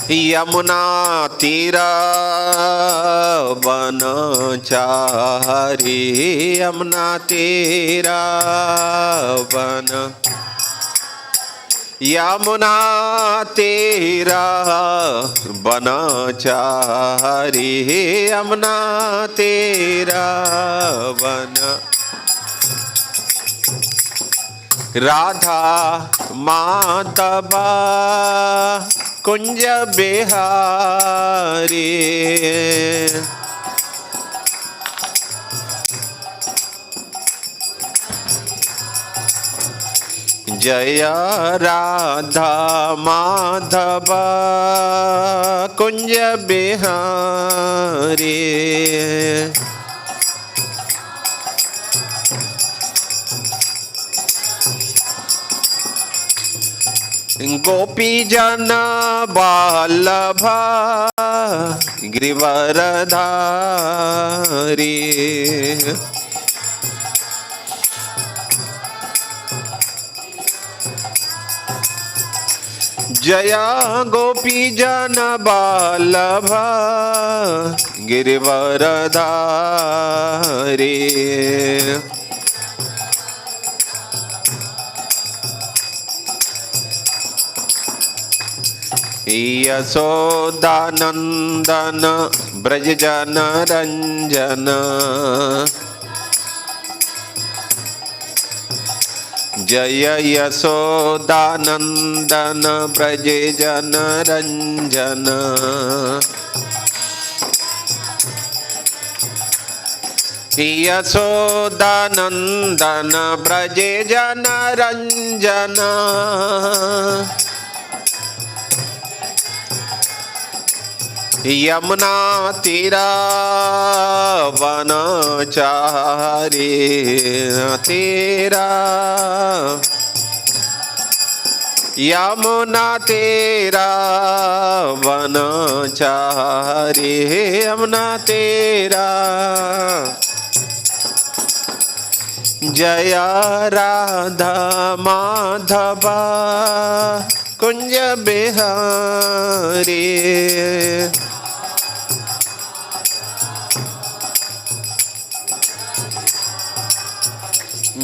यमुना तीरा वनचारी, यमुना तीरा वन, यमुना तीरा वनचारी, यमुना तीरा वन। राधा माधव कुंज बिहारी, जय राधा माधव कुंज बिहारी। गोपी जन बालभ गिरिवरधारी, जया गोपी जन बालभ गिरिवरधारी। यशोदानंदन ब्रज जन रंजन, जय यशोदानंदन ब्रज जन रंजन। यशोदानंदन ब्रज जन रंजन, यमुना तीरा वनचारी, तीरा यमुना तीरा वनचारी, यमुना तीरा। जय राधा माधव कुंज बिहारी,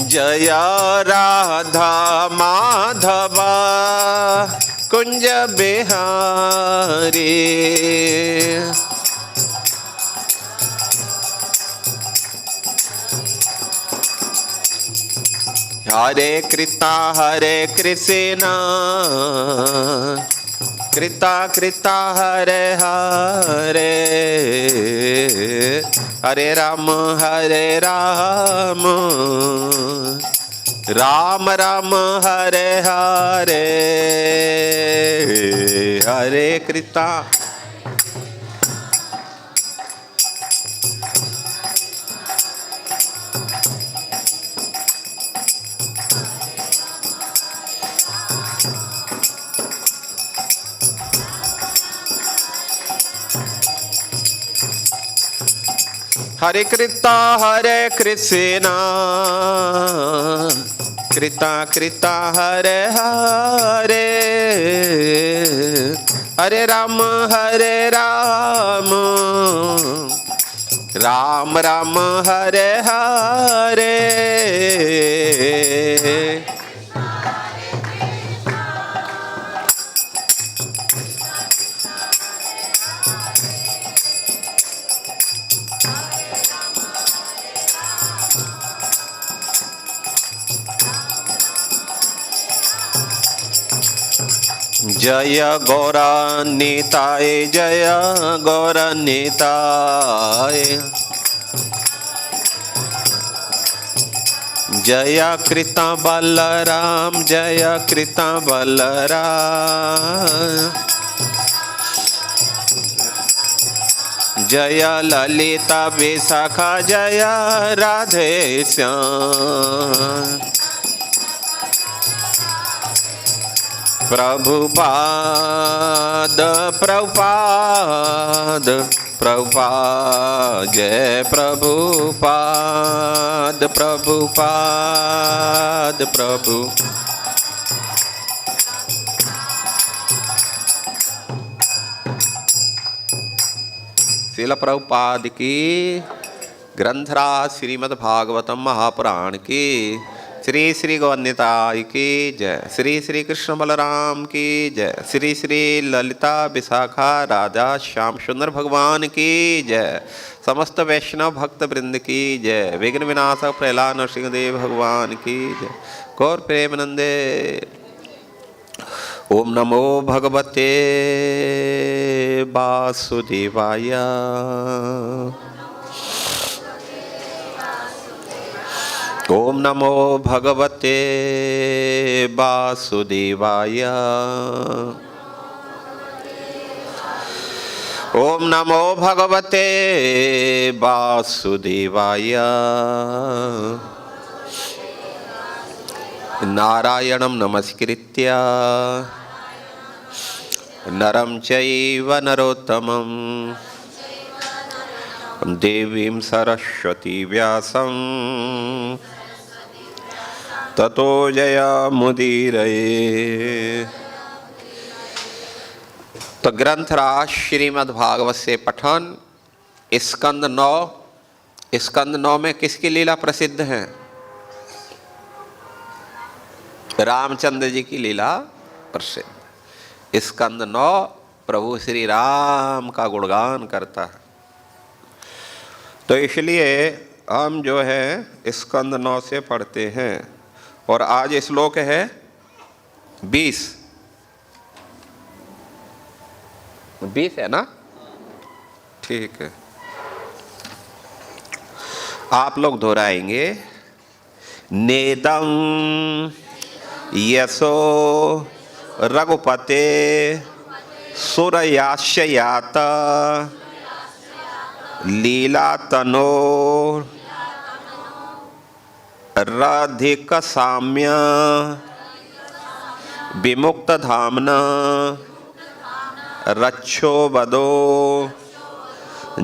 जय राधा माधव कुंज बिहारी। हरे कृष्णा कृष्णा कृष्णा हरे हरे, हरे राम राम राम हरे हरे, हरे कृष्णा। हरे कृष्णा कृष्णा कृष्णा हरे हरे, हरे राम राम राम हरे हरे। जय गौरानिताय, जय गौरानिताय, जय कृष्ण बलराम, जय कृष्ण बलराम, जय ललिता विशाखा, जय राधे श्याम। प्रभुपाद प्रभुपाद प्रभुपाद, जय प्रभुपाद प्रभुपाद प्रभु। श्रील प्रभुपाद की, ग्रंथराज श्रीमद् भागवतम महापुराण की, श्री श्री गौन्यताय की जय, श्री श्री कृष्ण बलराम की जय, श्री श्री ललिता विशाखा राधा श्याम सुंदर भगवान की जय, समस्त वैष्णव भक्त वृंद की जय, विघ्न विनाशक प्रहलाद नरसिंहदेव भगवान की जय, गौर प्रेमानंदे। ओम नमो भगवते वासुदेवाय। ओम नमो भगवते वासुदेवाय। ओम नमो भगवते वासुदेवाय। नारायणं नमस्कृत्य नरं चैव नरोत्तमं देवीं सरस्वती व्यासं ततो जयमुदीरये। तो ग्रंथराज श्रीमद् भागवत से पठन स्कंद 9। स्कंद 9 में किसकी लीला प्रसिद्ध है? रामचंद्र जी की लीला प्रसिद्ध। स्कंद 9 प्रभु श्री राम का गुणगान करता है। तो इसलिए हम जो है स्कंद 9 से पढ़ते हैं और आज श्लोक है 20 है ना? ठीक है, आप लोग दोहराएंगे। नेदं यशो रघुपते सुरयास्ययात लीलातनो राधिक साम्य विमुक्त धामना रक्षो वदो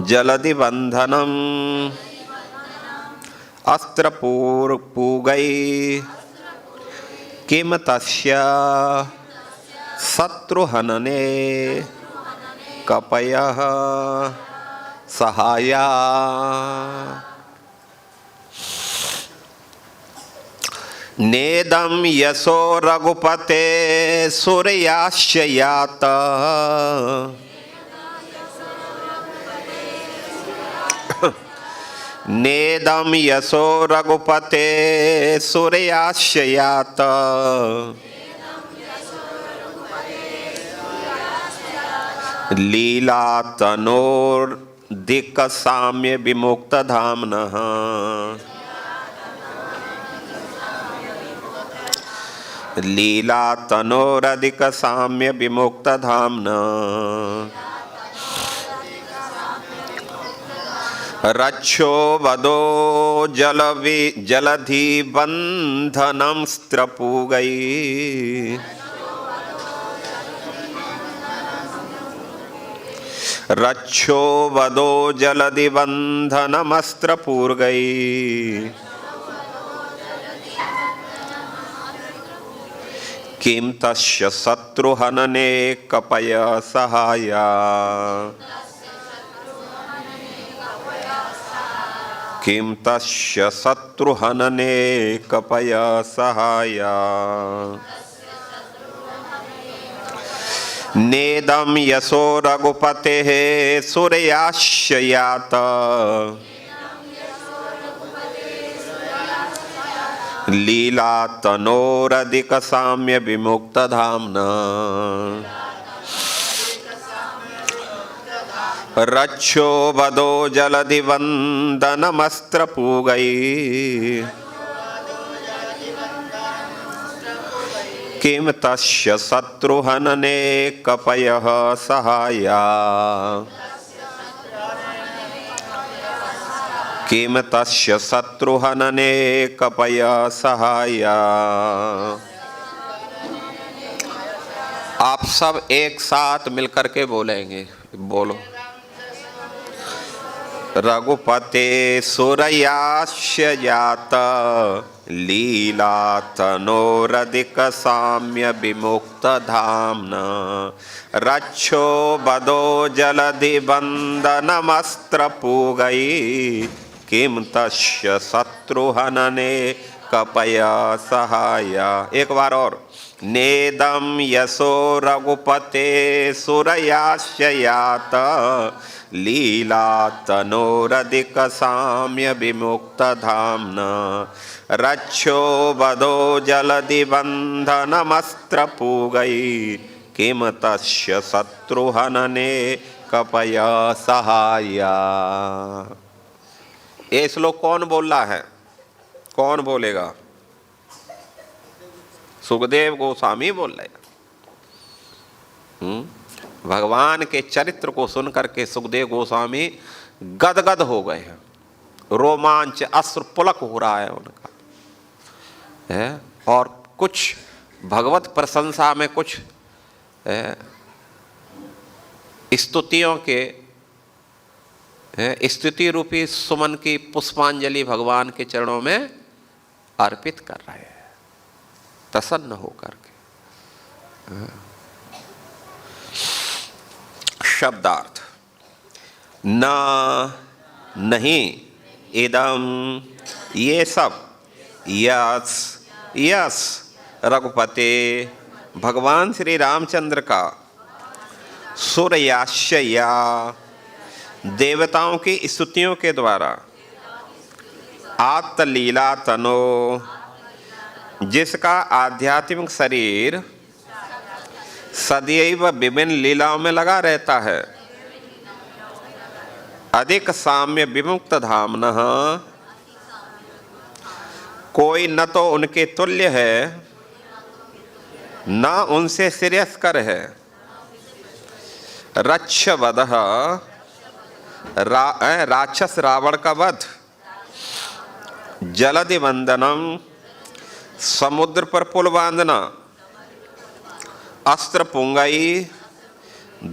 जलधि बंधनम अस्त्र पूगै किम तस्य शत्रुहनने कपयः सहाया। नेदं यशो रघुपते सूर्याश्चयात नेदं यशो रघुपते सूर्याश्चयात लीलातनोर्दिक साम्य विमुक्त धाम्नः लीलातनोरधिक साम्य विमुक्त धाम्नः रक्षो वदो जलधि बंधनं स्त्रपूगै रक्षो वदो जलधि बंधनमस्त्रपूर्गै किं तस्य शत्रुहनने कपय सहाया। किं तस्य शत्रुहनने कपय सहाया। नेदं यशो रघुपतेः सूर्याश्चयात लीलातनोरधिक साम्य विमुक्त धाम्ना रक्षो वदो जलधि वंदनमस्त्र पूगै किम तस्य शत्रुहनने कपयः सहाया। किम तस्य शत्रुहनने कपयः सहाया। आप सब एक साथ मिलकर के बोलेंगे, बोलो। रघुपते सूर्याश्चयात लीला तनोरधिक साम्य विमुक्त धाम्ना रक्षो बदो जलधि बंधनमस्त्र पूगई किम तस्य शत्रुहनने कपया सहाया। एक बार और। नेदम यशो रघुपते सुरयाश्चयात लीला तनोरधिक साम्य विमुक्त धाम्ना रक्षो बधो जलधि बंधनमस्त्र पूगई किम तस्य शत्रुहनने कपया सहाया। ये श्लोक कौन बोल रहा है? कौन बोलेगा? सुखदेव गोस्वामी बोल रहे हैं। भगवान के चरित्र को सुनकर के सुखदेव गोस्वामी गदगद हो गए हैं, रोमांच अश्रु पुलक हो रहा है उनका है। और कुछ भगवत प्रशंसा में कुछ स्तुतियों के स्तुति रूपी सुमन की पुष्पांजलि भगवान के चरणों में अर्पित कर रहे हैं प्रसन्न होकर के। शब्दार्थ न नहीं इदम ये सब यस यस रघुपते भगवान श्री रामचंद्र का सूर्याश्रया देवताओं की स्तुतियों के द्वारा आत्मलीला तनो जिसका आध्यात्मिक शरीर सदैव विभिन्न लीलाओं में लगा रहता है अधिक साम्य विमुक्त धाम्नः कोई न तो उनके तुल्य है न उनसे श्रेयस्कर है। रक्षवधः राक्षस रावण का वध, जलधि बंधनम समुद्र पर पुल बांधना, अस्त्र पुंगई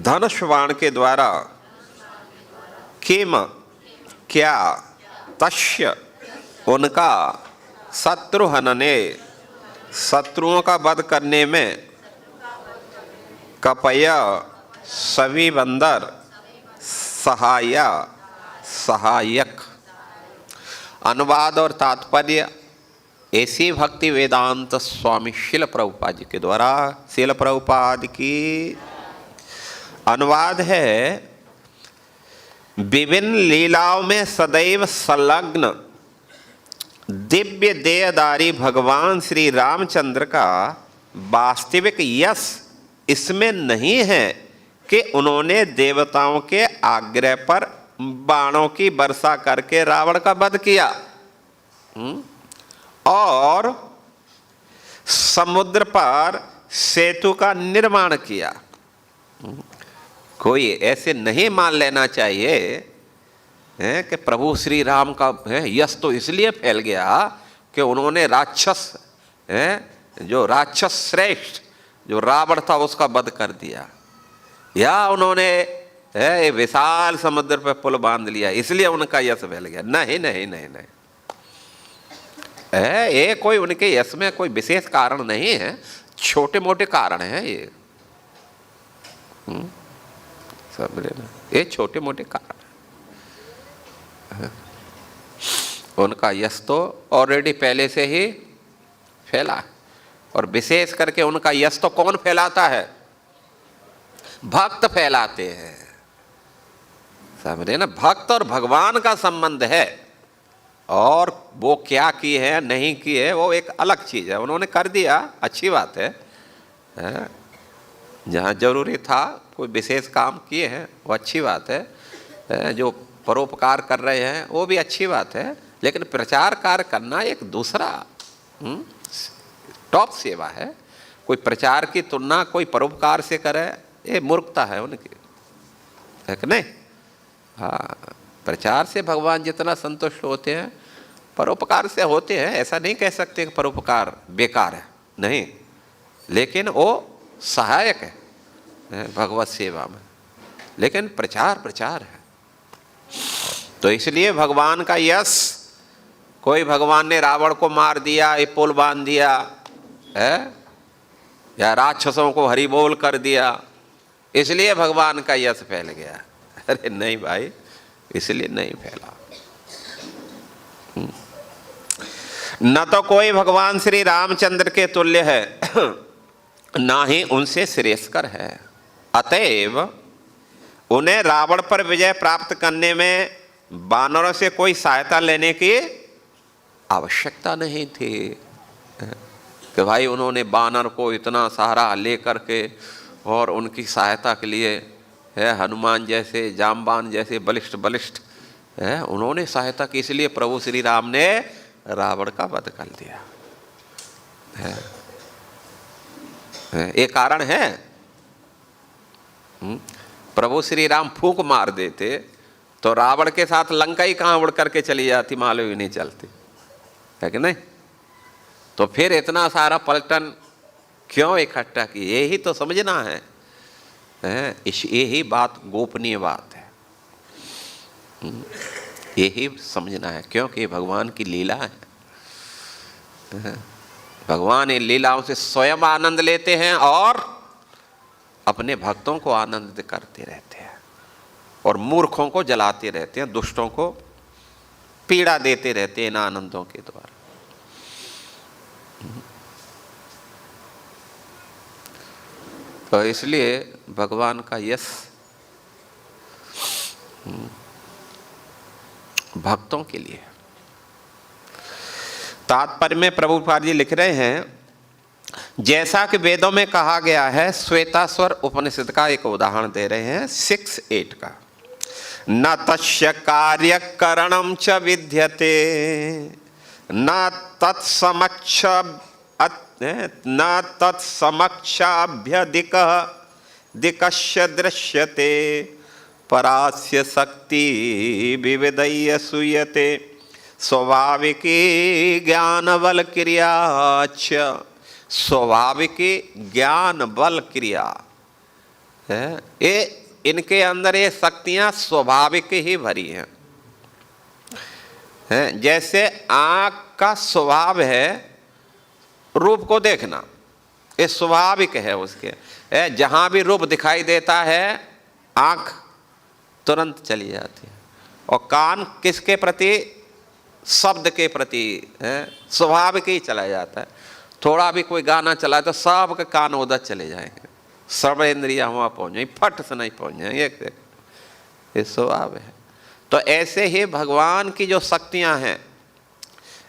धनुष बाण के द्वारा, किम क्या तस्य उनका शत्रुहनने शत्रुओं का वध करने में, कपय सभी बंदर, सहाया सहायक। अनुवाद और तात्पर्य ऐसी भक्ति वेदांत स्वामी शिल प्रभुपाद जी के द्वारा। शिल प्रभुपाद की अनुवाद है, विभिन्न लीलाओं में सदैव संलग्न दिव्य देहधारी भगवान श्री रामचंद्र का वास्तविक यश इसमें नहीं है कि उन्होंने देवताओं के आग्रह पर बाणों की वर्षा करके रावण का वध किया और समुद्र पर सेतु का निर्माण किया। कोई ऐसे नहीं मान लेना चाहिए कि प्रभु श्री राम का यश तो इसलिए फैल गया कि उन्होंने राक्षस जो राक्षस श्रेष्ठ जो रावण था उसका वध कर दिया, या उन्होंने विशाल समुद्र पर पुल बांध लिया इसलिए उनका यश फैल गया। नहीं नहीं नहीं नहीं, ये कोई उनके यश में कोई विशेष कारण नहीं है, छोटे मोटे कारण हैं ये। समझे ना, ये छोटे मोटे कारण है। उनका यश तो ऑलरेडी पहले से ही फैला, और विशेष करके उनका यश तो कौन फैलाता है? भक्त फैलाते हैं। समझे ना, भक्त और भगवान का संबंध है, और वो क्या की है नहीं की है वो एक अलग चीज है। उन्होंने कर दिया, अच्छी बात है, जहाँ जरूरी था कोई विशेष काम किए हैं वो अच्छी बात है, जो परोपकार कर रहे हैं वो भी अच्छी बात है, लेकिन प्रचार कार्य करना एक दूसरा टॉप सेवा है। कोई प्रचार की तुलना कोई परोपकार से करे, ये मूर्खता है उनकी, है कि नहीं? हाँ, प्रचार से भगवान जितना संतुष्ट होते हैं परोपकार से होते हैं। ऐसा नहीं कह सकते कि परोपकार बेकार है, नहीं, लेकिन वो सहायक है भगवत सेवा में, लेकिन प्रचार प्रचार है। तो इसलिए भगवान का यश कोई भगवान ने रावण को मार दिया, ये पुल बांध दिया है, या राक्षसों को हरि बोल कर दिया, इसलिए भगवान का यश फैल गया। अरे नहीं भाई, इसलिए नहीं फैला। न तो कोई भगवान श्री रामचंद्र के तुल्य है, ना ही उनसे श्रेष्ठकर है। अतएव उन्हें रावण पर विजय प्राप्त करने में वानरों से कोई सहायता लेने की आवश्यकता नहीं थी कि भाई उन्होंने वानर को इतना सहारा लेकर के और उनकी सहायता के लिए है हनुमान जैसे, जामवान जैसे बलिष्ठ बलिष्ठ है उन्होंने सहायता की, इसलिए प्रभु श्री राम ने रावण का वध कर दिया है। एक कारण है। प्रभु श्री राम फूंक मार देते तो रावण के साथ लंका ही कहाँ उड़ करके चली जाती, मालूम ही नहीं चलती, है कि नहीं। तो फिर इतना सारा पलटन क्यों इकट्ठा की, यही तो समझना है। यही बात गोपनीय बात है, यही समझना है, क्योंकि भगवान की लीला है। भगवान इन लीलाओं से स्वयं आनंद लेते हैं और अपने भक्तों को आनंदित करते रहते हैं, और मूर्खों को जलाते रहते हैं, दुष्टों को पीड़ा देते रहते हैं इन आनंदों के द्वारा। तो इसलिए भगवान का यश भक्तों के लिए। तात्पर्य में प्रभुपाद जी लिख रहे हैं, जैसा कि वेदों में कहा गया है, श्वेताश्वर उपनिषद का एक उदाहरण दे रहे हैं 6:8 का। न तस्य कार्यकरणं च विद्यते न तत्समक्ष न तत्समक्षाभ्यधिकः दिकस्य दृश्यते परास्य शक्ति विविधय्य सूयते स्वाभाविकी ज्ञान बल क्रिया। स्वाभाविकी ज्ञान बल क्रिया है, ये इनके अंदर ये शक्तियां स्वाभाविक ही भरी हैं। जैसे आँख का स्वभाव है रूप को देखना, ये स्वाभाविक है उसके। जहाँ भी रूप दिखाई देता है आँख तुरंत चली जाती है, और कान किसके प्रति, शब्द के प्रति स्वाभाविक ही चला जाता है। थोड़ा भी कोई गाना चला तो सब के कान उधर चले जाएंगे, सर्व इंद्रियां वहाँ पहुँच जाएंगी, फट से नहीं पहुँच जाएंगे, ये स्वभाव है। तो ऐसे ही भगवान की जो शक्तियाँ हैं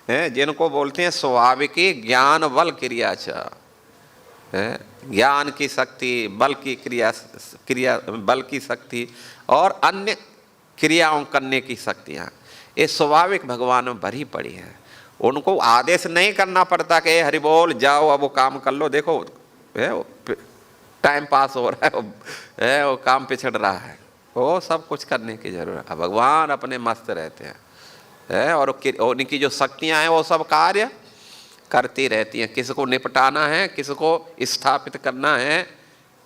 जिनको बोलते हैं स्वाभाविकी ज्ञान बल क्रिया ज्ञान की शक्ति, बल की क्रिया बल की शक्ति और अन्य क्रियाओं करने की शक्तियाँ, ये स्वाभाविक भगवान में भरी पड़ी हैं। उनको आदेश नहीं करना पड़ता कि हरि बोल जाओ अब वो काम कर लो, देखो टाइम पास हो रहा है, वो काम पिछड़ रहा है, वो सब कुछ करने की जरूरत है। भगवान अपने मस्त रहते हैं और उनकी जो शक्तियाँ हैं वो सब कार्य करती रहती हैं। किसी को निपटाना है, किसी को स्थापित करना है,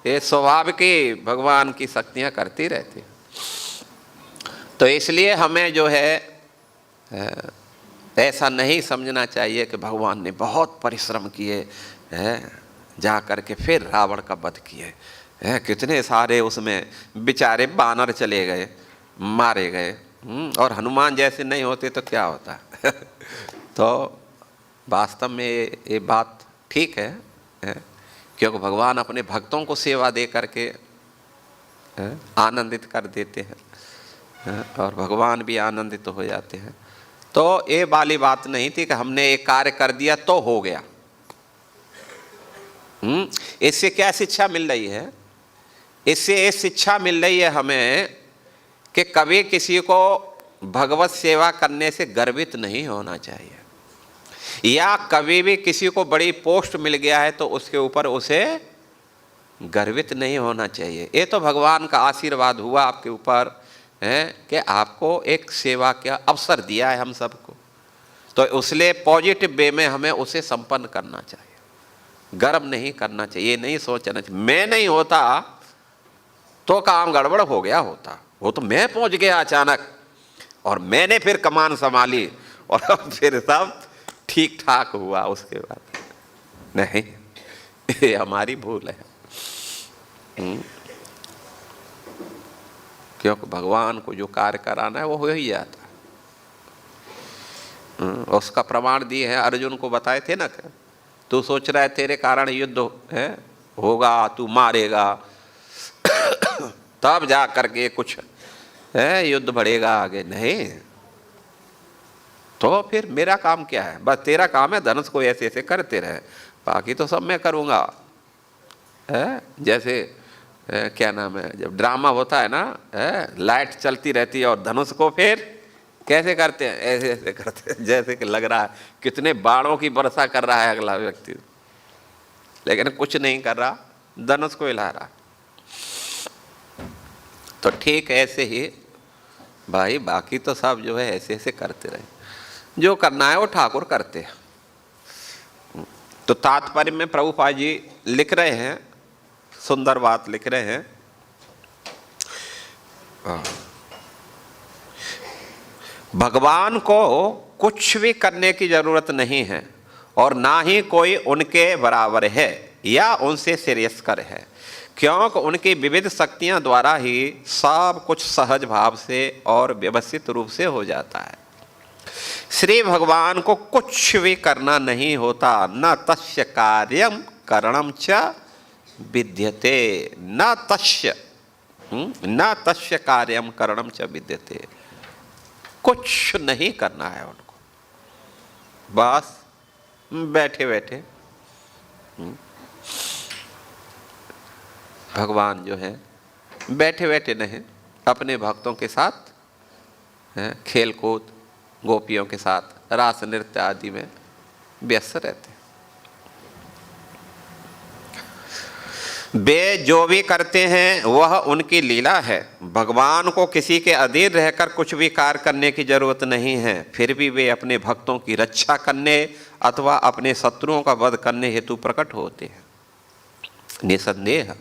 ये स्वभाविक ही भगवान की शक्तियाँ करती रहती हैं। तो इसलिए हमें जो है ऐसा नहीं समझना चाहिए कि भगवान ने बहुत परिश्रम किए जा कर के फिर रावण का वध किए। कितने सारे उसमें बेचारे बानर चले गए, मारे गए, और हनुमान जैसे नहीं होते तो क्या होता। तो वास्तव में ये बात ठीक है, क्योंकि भगवान अपने भक्तों को सेवा दे करके आनंदित कर देते हैं और भगवान भी आनंदित हो जाते हैं। तो ये वाली बात नहीं थी कि हमने एक कार्य कर दिया तो हो गया। इससे क्या शिक्षा मिल रही है? इससे ये शिक्षा मिल रही है हमें कि कभी किसी को भगवत सेवा करने से गर्वित नहीं होना चाहिए, या कभी भी किसी को बड़ी पोस्ट मिल गया है तो उसके ऊपर उसे गर्वित नहीं होना चाहिए। ये तो भगवान का आशीर्वाद हुआ आपके ऊपर कि आपको एक सेवा का अवसर दिया है हम सबको, तो इसलिए पॉजिटिव वे में हमें उसे संपन्न करना चाहिए, गर्व नहीं करना चाहिए, नहीं सोचना चाहिए मैं नहीं होता तो काम गड़बड़ हो गया होता, वो तो मैं पहुंच गया अचानक और मैंने फिर कमान संभाली और अब फिर सब ठीक ठाक हुआ उसके बाद। नहीं, ये हमारी भूल है। क्योंकि भगवान को जो कार्य कराना है वो हो ही जाता है। उसका प्रमाण दिए हैं, अर्जुन को बताए थे ना, तू सोच रहा है तेरे कारण युद्ध है होगा, तू मारेगा तब जा करके कुछ है युद्ध बढ़ेगा आगे। नहीं, तो फिर मेरा काम क्या है? बस तेरा काम है धनुष को ऐसे ऐसे करते रहे, बाकी तो सब मैं करूँगा। है जैसे क्या नाम है, जब ड्रामा होता है ना, लाइट चलती रहती है और धनुष को फिर कैसे करते हैं, ऐसे ऐसे करते हैं, जैसे कि लग रहा है कितने बाणों की वर्षा कर रहा है अगला व्यक्ति, लेकिन कुछ नहीं कर रहा, धनुष को हिला रहा। तो ठीक ऐसे ही भाई बाकी तो सब जो है ऐसे ऐसे करते रहे, जो करना है वो ठाकुर करते हैं। तो तात्पर्य में प्रभुपाद जी लिख रहे हैं, सुंदर बात लिख रहे हैं। भगवान को कुछ भी करने की जरूरत नहीं है और ना ही कोई उनके बराबर है या उनसे श्रेयस्कर है, क्योंकि उनकी विविध शक्तियां द्वारा ही सब कुछ सहज भाव से और व्यवस्थित रूप से हो जाता है। श्री भगवान को कुछ भी करना नहीं होता, न तस्य कार्यम करणम च विद्यते, न तस्य कार्यम करणम च विद्यते। कुछ नहीं करना है उनको, बस बैठे बैठे भगवान जो है बैठे बैठे नहीं, अपने भक्तों के साथ खेल कूद, गोपियों के साथ रास नृत्य आदि में व्यस्त रहते हैं। वे जो भी करते हैं वह उनकी लीला है। भगवान को किसी के अधीन रहकर कुछ भी कार्य करने की जरूरत नहीं है, फिर भी वे अपने भक्तों की रक्षा करने अथवा अपने शत्रुओं का वध करने हेतु प्रकट होते हैं। निसंदेह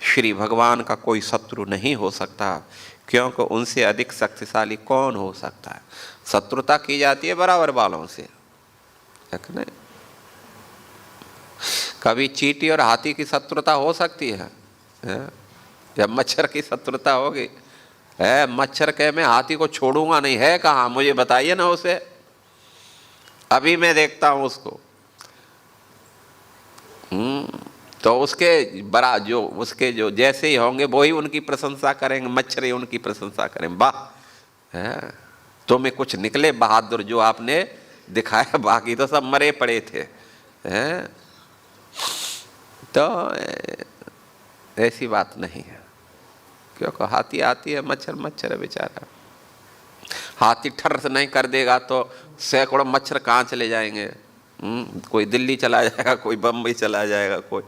श्री भगवान का कोई शत्रु नहीं हो सकता, क्योंकि उनसे अधिक शक्तिशाली कौन हो सकता है। शत्रुता की जाती है बराबर वालों से, है कि नहीं? कभी चींटी और हाथी की शत्रुता हो सकती है, या मच्छर की शत्रुता होगी? है मच्छर कहे मैं हाथी को छोड़ूंगा नहीं, है कहाँ, मुझे बताइए ना उसे, अभी मैं देखता हूँ उसको। तो उसके बड़ा जो उसके जो जैसे ही होंगे वो ही उनकी प्रशंसा करेंगे, मच्छर ही उनकी प्रशंसा करेंगे। वाह है तो में कुछ निकले बहादुर जो आपने दिखाया, बाकी तो सब मरे पड़े थे। हैं तो ऐसी बात नहीं है, क्योंकि हाथी आती है, मच्छर मच्छर है बेचारा। हाथी ठर्र से नहीं कर देगा तो सैकड़ों मच्छर कहाँ चले जाएंगे। कोई दिल्ली चला जाएगा, कोई बम्बई चला जाएगा, कोई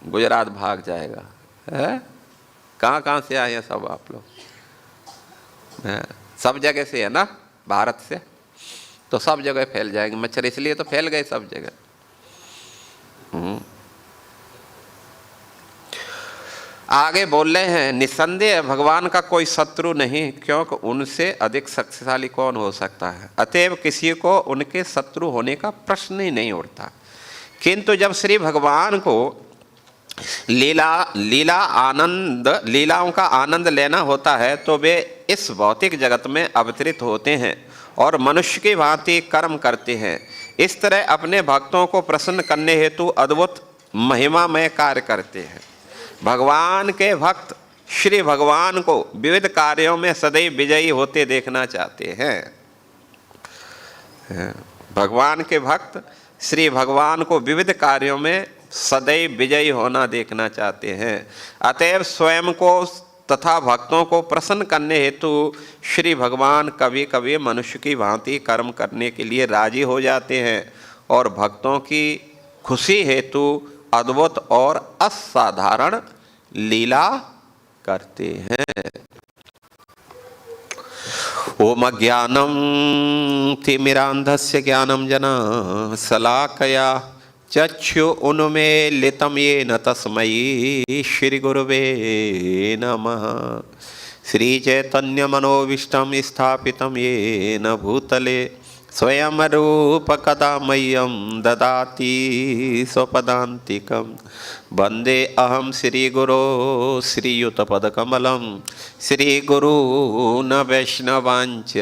गुजरात भाग जाएगा। है कहाँ कहाँ से आए हैं सब आप लोग, सब जगह से है ना, भारत से, तो सब जगह फैल जाएंगे मच्छर, इसलिए तो फैल गए सब जगह। आगे बोल रहे हैं, निसंदेह भगवान का कोई शत्रु नहीं, क्योंकि उनसे अधिक शक्तिशाली कौन हो सकता है। अतएव किसी को उनके शत्रु होने का प्रश्न ही नहीं उठता। किंतु जब श्री भगवान को लीलाओं का आनंद लेना होता है तो वे इस भौतिक जगत में अवतरित होते हैं और मनुष्य की भांति कर्म करते हैं। इस तरह अपने भक्तों को प्रसन्न करने हेतु अद्भुत महिमामय कार्य करते हैं। भगवान के भक्त श्री भगवान को विविध कार्यों में सदैव विजयी होते देखना चाहते हैं। भगवान के भक्त श्री भगवान को विविध कार्यों में सदैव विजयी होना देखना चाहते हैं। अतएव स्वयं को तथा भक्तों को प्रसन्न करने हेतु श्री भगवान कभी कभी मनुष्य की भांति कर्म करने के लिए राजी हो जाते हैं और भक्तों की खुशी हेतु अद्भुत और असाधारण लीला करते हैं। ओम ज्ञानम तिमिरांधस्य ज्ञानम जना शलाकया चक्षु उन्मीलितं येन तस्मै श्री गुरुवे नमः। श्री चैतन्य मनोविष्टम स्थापितं येन भूतले स्वयं रूप कदा मह्यं ददाति स्वपदान्तिकं वन्दे अहं श्रीगुरो श्रीयुतपदकमलं श्रीगुरून् वैष्णवाञ्च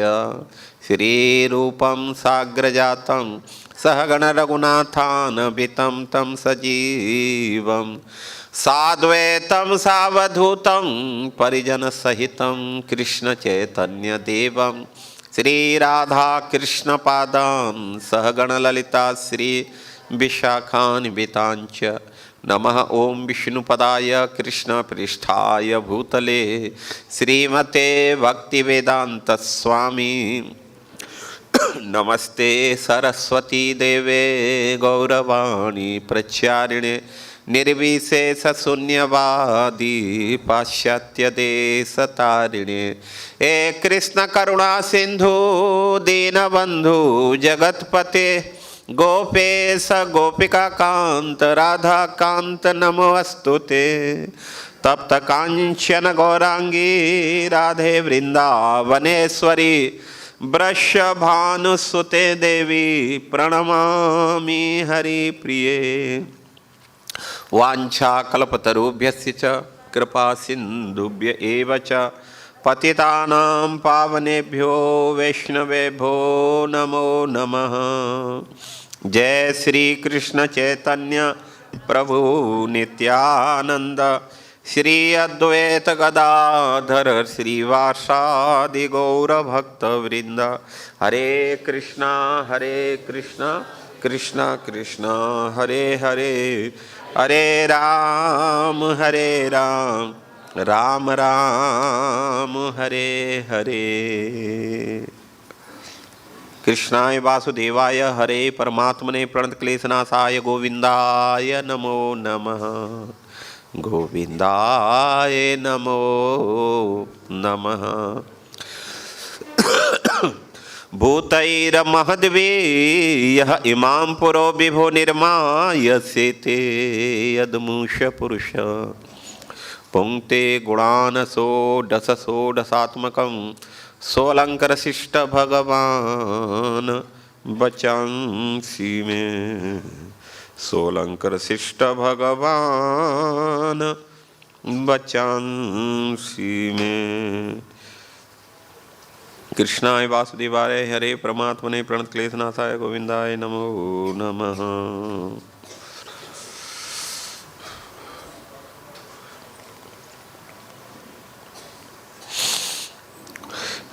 श्रीरूपं साग्रजातं सहगणरघुनाथान्वितं तं सजीवं साद्वैतं सावधूतं परिजनसहितं कृष्णचैतन्यदेवं श्री राधा कृष्ण पादान् सहगण ललिता श्री विशाखान्वितांच नमः ओं विष्णुपदाय कृष्ण पृष्ठाय भूतले श्रीमते भक्तिवेदांत स्वामी नमस्ते सरस्वती देवे गौरवाणी प्रचारिणे निर्विशेष शून्यवादी पाश्चात्य देश तारिणे हे कृष्ण करुणा सिंधु दीनबंधु जगतपते गोपेश गोपिका कांत राधा कांत नमोस्तुते तप्त कांचन गौरांगी राधे वृंदावनेश्वरी वृषभानुसुते देवी प्रणमामि हरिप्रिये वाञ्छाकल्पतरुभ्यश्च च कृपा सिन्धुभ्य एव च पतितानां पावनेभ्यो वैष्णवेभ्यो नमो नमः। जय श्री कृष्ण चैतन्य प्रभु नित्यानंद श्री अद्वैत गदाधर श्रीवासादि गौर भक्त वृंद हरे कृष्णा कृष्णा कृष्णा हरे हरे हरे राम राम राम हरे हरे। कृष्णाय वासुदेवाय हरे परमात्मने प्रणतक्लेशनाशाय गोविंदाय नमो नमः गोविंदाय नमो नमः। भूतैर्महद्वीयः इमां पुरो विभो निर्मायसेते यदमुष पुरुष पुंक्ते गुणानसो षोडशात्मकं सोऽलङ्कृशिष्ट भगवान् बचांसि मे सोऽलङ्कृशिष्ट भगवान् बचांसि मे। कृष्णाय वासुदेवाय हरे परमात्मने प्रणतक्लेशनाशाय गोविंदाय नमो नमः।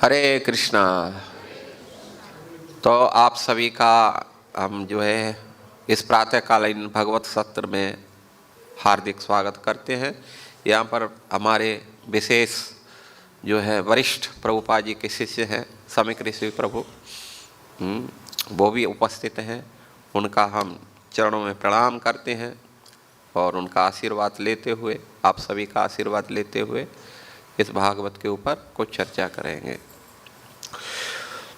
हरे कृष्णा। तो आप सभी का हम जो है इस प्रातःकालीन भगवत सत्र में हार्दिक स्वागत करते हैं। यहाँ पर हमारे विशेष जो है वरिष्ठ प्रभुपाद जी के शिष्य हैं समीक ऋषि प्रभु, वो भी उपस्थित हैं। उनका हम चरणों में प्रणाम करते हैं और उनका आशीर्वाद लेते हुए, आप सभी का आशीर्वाद लेते हुए इस भागवत के ऊपर कुछ चर्चा करेंगे।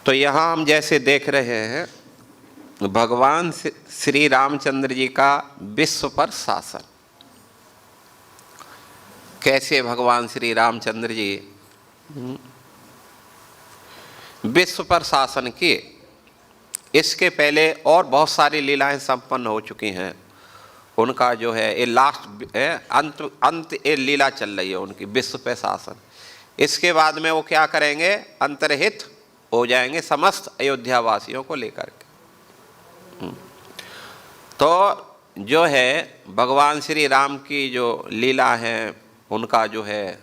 तो यहाँ हम जैसे देख रहे हैं भगवान श्री रामचंद्र जी का विश्व पर शासन। कैसे भगवान श्री रामचंद्र जी विश्व पर शासन किए। इसके पहले और बहुत सारी लीलाएं संपन्न हो चुकी हैं। उनका जो है ये लास्ट अंत ये लीला चल रही है उनकी विश्व पे शासन। इसके बाद में वो क्या करेंगे, अंतर्हित हो जाएंगे समस्त अयोध्या वासियों को लेकर के। तो जो है भगवान श्री राम की जो लीला है, उनका जो है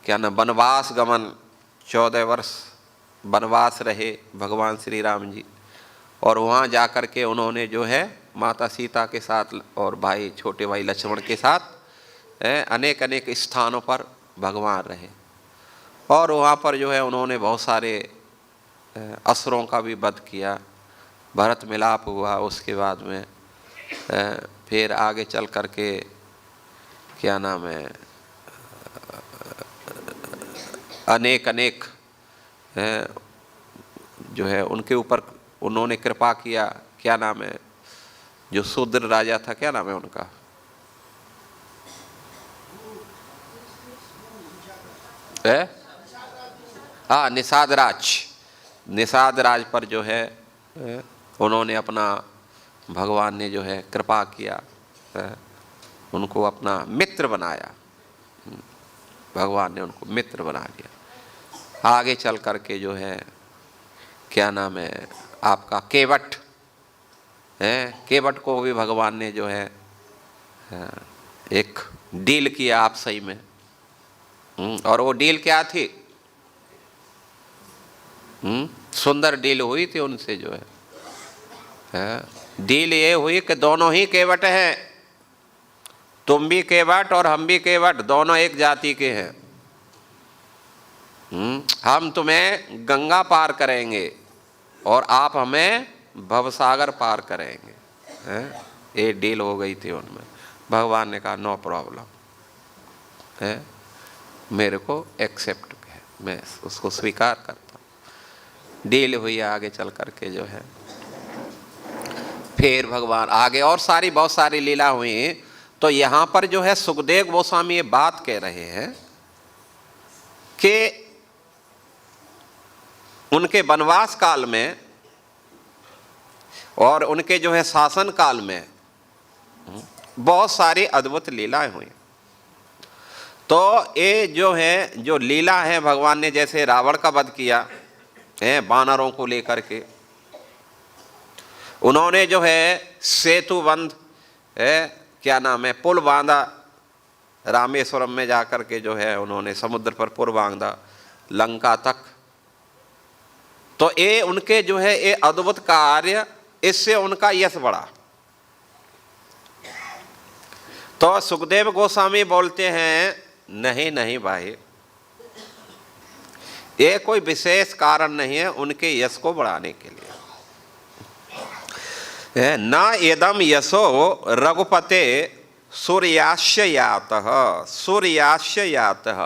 क्या ना वनवास गमन, 14 वर्ष वनवास रहे भगवान श्री राम जी, और वहाँ जा कर के उन्होंने जो है माता सीता के साथ और भाई छोटे भाई लक्ष्मण के साथ अनेक अनेक स्थानों पर भगवान रहे। और वहाँ पर जो है उन्होंने बहुत सारे असुरों का भी वध किया, भरत मिलाप हुआ। उसके बाद में फिर आगे चल कर के क्या नाम है अनेक अनेक जो है उनके ऊपर उन्होंने कृपा किया। क्या नाम है जो शूद्र राजा था, क्या नाम है उनका, हाँ निषाद राज पर जो है उन्होंने अपना, भगवान ने जो है कृपा किया, उनको अपना मित्र बनाया, भगवान ने उनको मित्र बना लिया। आगे चल कर के जो है क्या नाम है आपका केवट है, केवट को भी भगवान ने जो है एक डील किया आप सही में। और वो डील क्या थी? सुंदर डील हुई थी उनसे जो है। डील ये हुई कि दोनों ही केवट हैं, तुम भी केवट और हम भी केवट, दोनों एक जाति के हैं। हम तुम्हें गंगा पार करेंगे और आप हमें भवसागर पार करेंगे। ये डील हो गई थी उनमें। भगवान ने कहा नो प्रॉब्लम है, मेरे को एक्सेप्ट है, मैं उसको स्वीकार करता हूँ। डील हुई आगे चल करके जो है। फिर भगवान आगे और बहुत सारी लीला हुई। तो यहाँ पर जो है सुखदेव गोस्वामी ये बात कह रहे हैं कि उनके वनवास काल में और उनके जो है शासन काल में बहुत सारी अद्भुत लीलाएं हुई। तो ये जो है जो लीला है, भगवान ने जैसे रावण का वध किया है बानरों को लेकर के, उन्होंने जो है सेतु बंध है क्या नाम है पुल बांधा, रामेश्वरम में जाकर के जो है उन्होंने समुद्र पर पुल बांधा लंका तक। तो ये उनके जो है ये अद्भुत कार्य, इससे उनका यश बढ़ा। तो सुखदेव गोस्वामी बोलते हैं नहीं नहीं भाई, ये कोई विशेष कारण नहीं है उनके यश को बढ़ाने के लिए। न एदम यशो रघुपते सूर्यास्य यातः, सूर्यास्य यातः।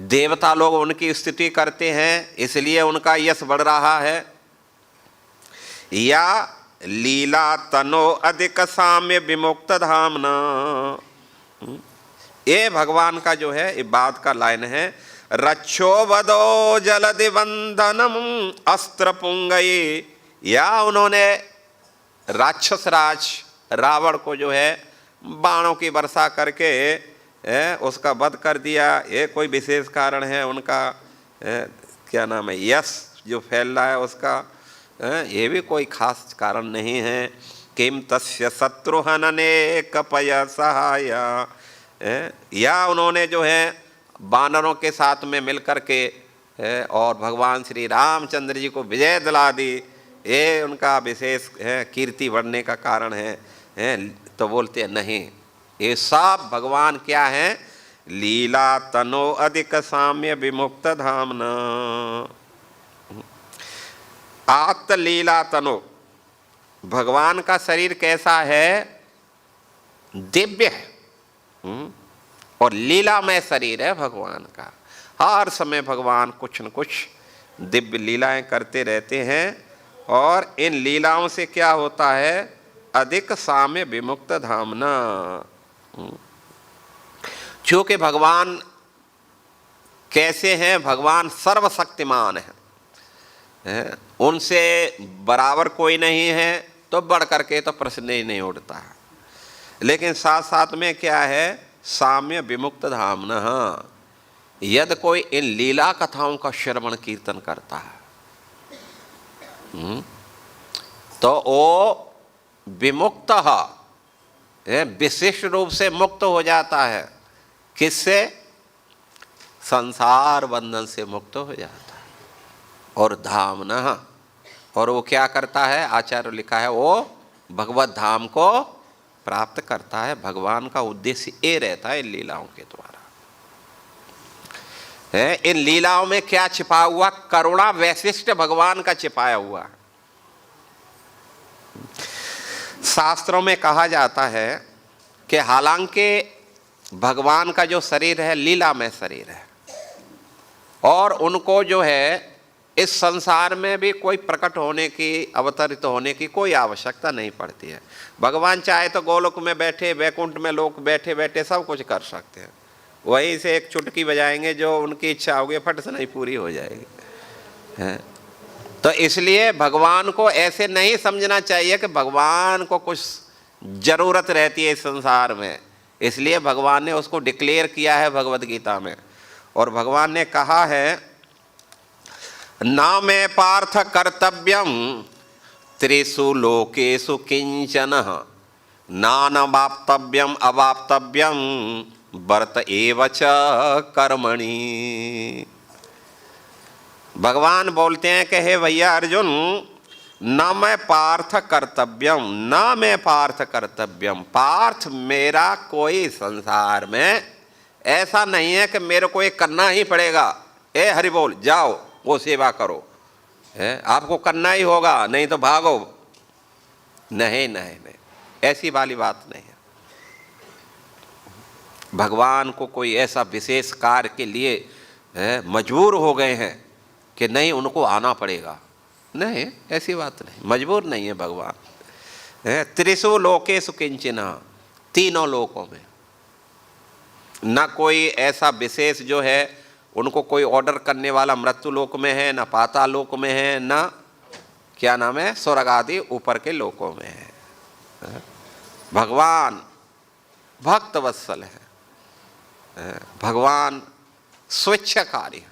देवता लोग उनकी स्तुति करते हैं इसलिए उनका यश बढ़ रहा है। या लीला तनो अधिक साम्य विमुक्त धामना। ये भगवान का जो है ये बात का लाइन है। रक्षो वदो जलधि बंधनम अस्त्र पुंगई। या उन्होंने राक्षस राज रावण को जो है बाणों की वर्षा करके उसका वध कर दिया। ये कोई विशेष कारण है उनका क्या नाम है यश जो फैल रहा है उसका? ये भी कोई खास कारण नहीं है। किम तस्य शत्रुहनने कपय सहाय। या उन्होंने जो है बानरों के साथ में मिलकर के और भगवान श्री रामचंद्र जी को विजय दिला दी, ये उनका विशेष है कीर्ति बढ़ने का कारण है। तो बोलते हैं नहीं, ये सब भगवान क्या है? लीला तनो अधिक साम्य विमुक्त धामना। आत्म लीला तनो, भगवान का शरीर कैसा है? दिव्य है और लीलामय शरीर है भगवान का। हर समय भगवान कुछ न कुछ दिव्य लीलाएं करते रहते हैं और इन लीलाओं से क्या होता है? अधिक साम्य विमुक्त धामना। क्योंकि भगवान कैसे हैं? भगवान सर्वशक्तिमान है, उनसे बराबर कोई नहीं है, तो बढ़ करके तो प्रश्न ही नहीं उठता है। लेकिन साथ साथ में क्या है? साम्य विमुक्त धामना। यदि कोई इन लीला कथाओं का श्रवण कीर्तन करता है तो वो विमुक्त है, विशिष्ट रूप से मुक्त हो जाता है। किससे? संसार बंधन से मुक्त हो जाता है। और धामना, और वो क्या करता है? आचार्य लिखा है वो भगवत धाम को प्राप्त करता है। भगवान का उद्देश्य ये रहता है इन लीलाओं के द्वारा। है इन लीलाओं में क्या छिपा हुआ? करुणा वैशिष्ट भगवान का छिपाया हुआ है। शास्त्रों में कहा जाता है कि हालांकि भगवान का जो शरीर है लीलामय शरीर है और उनको जो है इस संसार में भी कोई प्रकट होने की, अवतरित होने की कोई आवश्यकता नहीं पड़ती है। भगवान चाहे तो गोलोक में बैठे, वैकुंठ में लोग बैठे बैठे सब कुछ कर सकते हैं। वहीं से एक चुटकी बजाएंगे, जो उनकी इच्छा होगी फट से नहीं पूरी हो जाएगी। है तो इसलिए भगवान को ऐसे नहीं समझना चाहिए कि भगवान को कुछ जरूरत रहती है इस संसार में, इसलिए भगवान ने उसको डिक्लेयर किया है भगवत गीता में। और भगवान ने कहा है, ना मैं पार्थ कर्तव्यम त्रिषु लोकेषु किंचन नानवाप्तव्यम अवाप्तव्यम वर्त एव च कर्मणि। भगवान बोलते हैं कि हे भैया अर्जुन, न मैं पार्थ कर्तव्यम, न मैं पार्थ कर्तव्यम, पार्थ मेरा कोई संसार में ऐसा नहीं है कि मेरे को ये करना ही पड़ेगा। ए हरि बोल, जाओ वो सेवा करो, है आपको करना ही होगा, नहीं तो भागो। नहीं नहीं नहीं, ऐसी वाली बात नहीं है। भगवान को कोई ऐसा विशेष कार्य के लिए मजबूर हो गए हैं कि नहीं उनको आना पड़ेगा, नहीं, ऐसी बात नहीं, मजबूर नहीं है भगवान। त्रिषु लोकेषु किंचन, तीनों लोकों में न कोई ऐसा विशेष जो है उनको कोई ऑर्डर करने वाला मृत्यु लोक में है, न पाताल लोक में है, न क्या नाम है स्वर्ग आदि ऊपर के लोकों में है। भगवान भक्त वत्सल है, भगवान स्वेच्छाकारी है।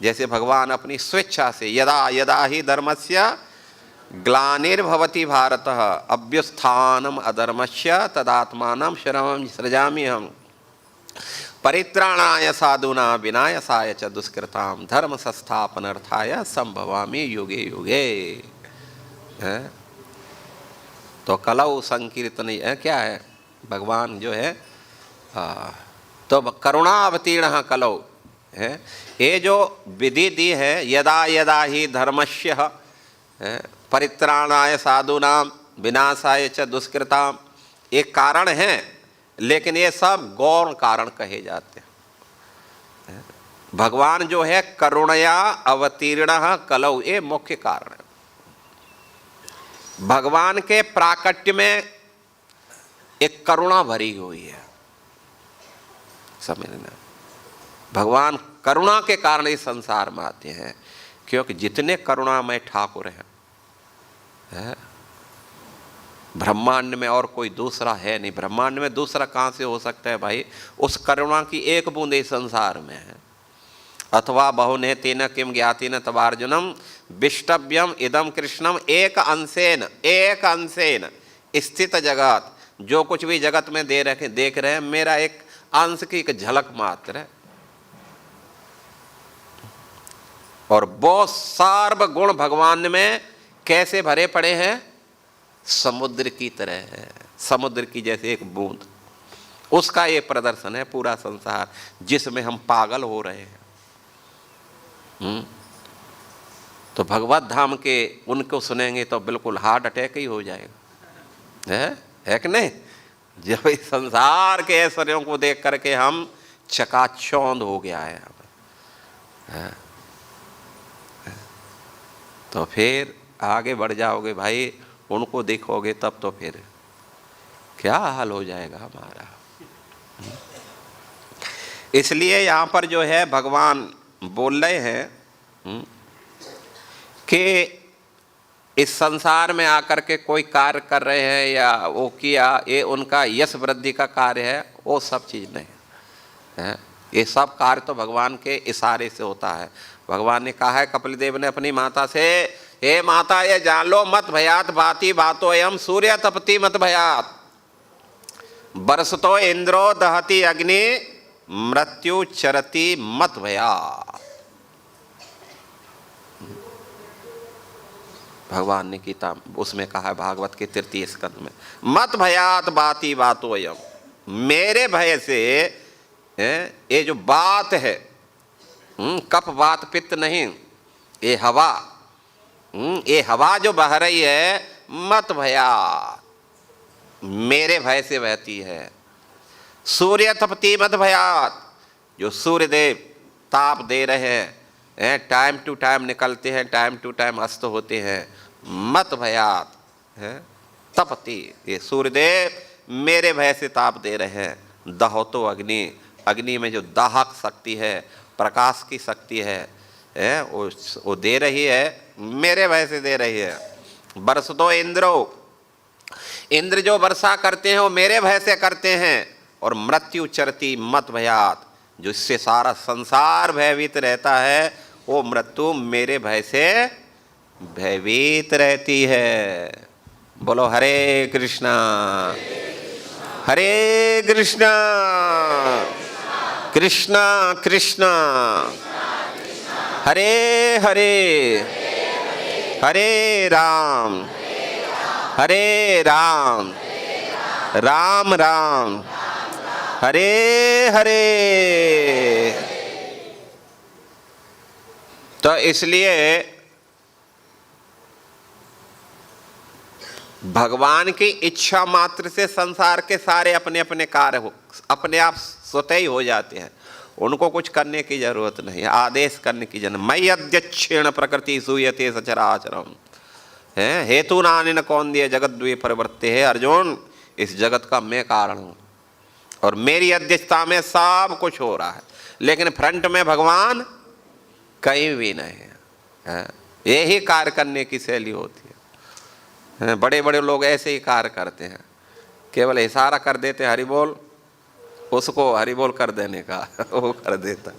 जैसे भगवान अपनी स्वेच्छा से यदा यदा ही धर्मस्य ग्लानिर्भवति भारत अभ्युत्थानम अधर्मस्य तदात्मानं शरणं सृजामि हम परित्राणाय साधूना विनाशाय च दुष्कृताम धर्म संस्थापनार्थाय संभवामि युगे युगे। तो कलौ संकीर्तन क्या है, भगवान जो है तो करुणा अवतीर्ण कलौ है। ये जो विधि दी है, यदा यदा ही धर्मस्य परित्राणाय साधूनाम विनाशाय च दुष्कृताम, ये कारण है, लेकिन ये सब गौण कारण कहे जाते हैं। भगवान जो है करुणया अवतीर्ण कलौ, ये मुख्य कारण है। भगवान के प्राकट्य में एक करुणा भरी हुई है, समझना। भगवान करुणा के कारण इस संसार में आते हैं, क्योंकि जितने करुणामय ठाकुर हैं ब्रह्मांड में और कोई दूसरा है नहीं। ब्रह्मांड में दूसरा कहाँ से हो सकता है भाई? उस करुणा की एक बूंद इस संसार में है। अथवा बहुने तेन किम ज्ञातेन तवार्जुनम विष्टव्यम इदम कृष्णम एक अंशेन स्थित जगत, जो कुछ भी जगत में देख रहे हैं मेरा एक अंश की एक झलक मात्र है। और बहुत सार्वगुण भगवान में कैसे भरे पड़े हैं? समुद्र की तरह है, समुद्र की जैसे एक बूंद, उसका ये प्रदर्शन है पूरा संसार जिसमें हम पागल हो रहे हैं। तो भगवत धाम के उनको सुनेंगे तो बिल्कुल हार्ट अटैक ही हो जाएगा, है कि नहीं? जब इस संसार के ऐश्वर्यों को देख करके हम चकाचौंध हो गया है। तो फिर आगे बढ़ जाओगे भाई, उनको देखोगे तब तो फिर क्या हाल हो जाएगा हमारा। इसलिए यहाँ पर जो है भगवान बोल रहे हैं कि इस संसार में आकर के कोई कार्य कर रहे हैं या वो किया, ये उनका यश वृद्धि का कार्य है, वो सब चीज़ नहीं है। ये सब कार्य तो भगवान के इशारे से होता है। भगवान ने कहा है, कपिल देव ने अपनी माता से, हे माता ये जान लो मत भयात भाति बातो एवं सूर्य तपति मत भयात बरसतो इंद्रो दहति अग्नि मृत्यु चरति मत भयात। भगवान ने गीता उसमें कहा है, भागवत के 3 स्कंद में, मत भयात बाति बातो एवं, मेरे भय से ये जो बात है, कफ वात पित्त नहीं, ये हवा, ये हवा जो बह रही है, मत भया, मेरे भय से बहती है। सूर्य तपति मत भयात, जो सूर्य देव ताप दे रहे हैं, टाइम टू टाइम निकलते हैं, टाइम टू टाइम अस्त होते हैं, मत भयात है तपति, ये सूर्यदेव मेरे भय से ताप दे रहे हैं। दहो तो अग्नि, अग्नि में जो दाहक शक्ति है, प्रकाश की शक्ति है, है वो दे रही है, मेरे भय से दे रही है। बरस दो इंद्रो, इंद्र जो वर्षा करते हैं वो मेरे भय से करते हैं। और मृत्यु चरती मत भयात, जो इससे सारा संसार भयभीत रहता है, वो मृत्यु मेरे भय से भयभीत रहती है। बोलो हरे कृष्णा हरे कृष्णा कृष्णा कृष्णा हरे हरे हरे राम हरे राम राम राम हरे हरे। तो इसलिए भगवान की इच्छा मात्र से संसार के सारे अपने अपने कार्य अपने आप स्वतः ही हो जाते हैं, उनको कुछ करने की जरूरत नहीं है, आदेश करने की जरूरत। मयि अध्यक्षेण प्रकृति सूयते सचराचरम है, हेतु नानिन कौन दिए जगत द्वे परिवर्ते है। अर्जुन, इस जगत का मैं कारण हूं और मेरी अध्यक्षता में सब कुछ हो रहा है, लेकिन फ्रंट में भगवान कहीं भी नहीं है। यही कार्य करने की शैली होती है। बड़े बड़े लोग ऐसे ही कार्य करते हैं, केवल इशारा कर देते हैं हरि बोल, उसको हरि बोल कर देने का वो कर देता